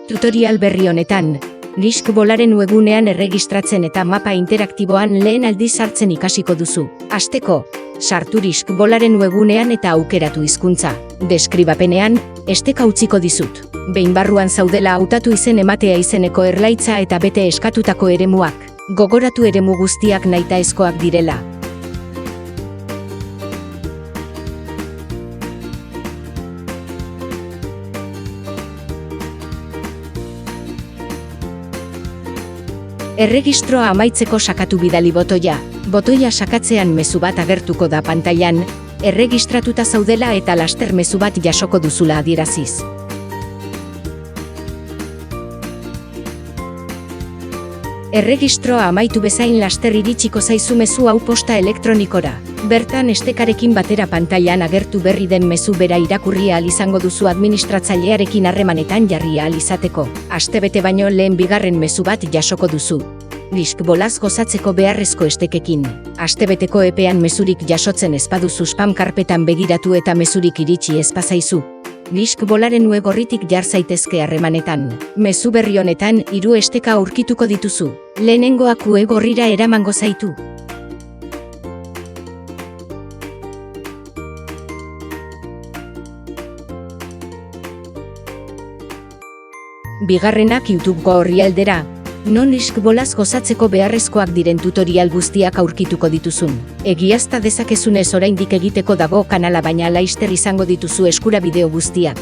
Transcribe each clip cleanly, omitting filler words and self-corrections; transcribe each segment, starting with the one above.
Tutorial berri honetan, Lisk Bolaren webgunean erregistratzen eta mapa interaktiboan lehen aldiz sartzen ikasiko duzu. Hasteko, sartu Lisk Bolaren webgunean eta aukeratu hizkuntza. Deskribapenean, esteka utziko dizut. Behin barruan zaudela hautatu izen ematea izeneko erlaitza eta bete eskatutako eremuak. Gogoratu eremu guztiak nahitaezkoak direla. Erregistroa amaitzeko sakatu bidali botoia. Botoia sakatzean mezu bat agertuko da pantailan, erregistratuta zaudela eta laster mezu bat jasoko duzula adieraziz. Erregistroa amaitu bezain laster iritsiko zaizu mezu hau posta elektronikora. Bertan estekarekin batera pantailan agertu berri den mezu bera irakurri ahal izango duzu administratzailearekin harremanetan jarri ahal izateko. Astebete baino lehen bigarren mezu bat jasoko duzu. Lisk Bolaz gozatzeko beharrezko estekekin. Astebeteko epean mezurik jasotzen ez baduzu spam karpetan begiratu eta mezurik iritsi ez bazaizu. Lisk Bolaren web orritik jar zaitezke harremanetan. Mezu berri honetan 3 esteka aurkituko dituzu. Lehenengoak web orrira eramango zaitu. Bigarrenak YouTubeko orrialdera, non Lisk Bolaz gozatzeko beharrezkoak diren tutorial guztiak aurkituko dituzun. Egiazta dezakezunez oraindik egiteko dago kanala, baina laster izango dituzu eskura bideo guztiak.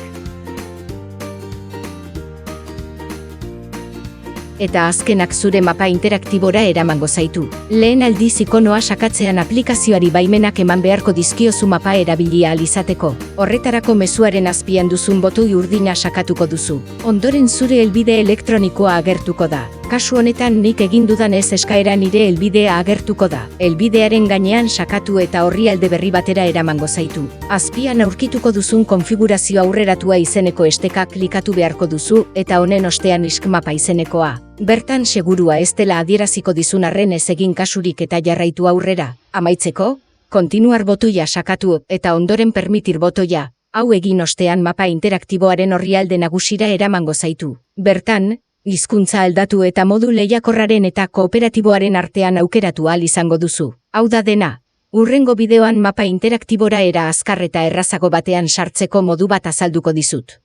Eta azkenak zure mapa interaktibora eramango zaitu. Lehen aldiz ikonoa sakatzean aplikazioari baimenak eman beharko dizkiozu mapa erabili ahal izateko. Horretarako mezuaren azpian duzun botoi urdina sakatuko duzu. Ondoren zure helbide elektronikoa agertuko da. Kasu honetan nik egin dudan ez eskaera nire helbidea agertuko da. Helbidearen gainean sakatu eta orrialde berri batera eramango zaitu. Azpian aurkituko duzun konfigurazio aurreratua izeneko esteka klikatu beharko duzu eta honen ostean Lisk mapa izenekoa. Bertan segurua ez dela adieraziko dizun arren ez egin kasurik eta jarraitu aurrera. Amaitzeko, kontinuar botoia sakatu eta ondoren permitir botoia. Hau egin ostean mapa interaktiboaren orrialde nagusira eramango zaitu. Bertan, hizkuntza aldatu eta modu lehiakorraren eta kooperatiboaren artean aukeratu ahal izango duzu. Hau da dena. Hurrengo bideoan mapa interaktibora era azkar eta errazago batean sartzeko modu bat azalduko dizut.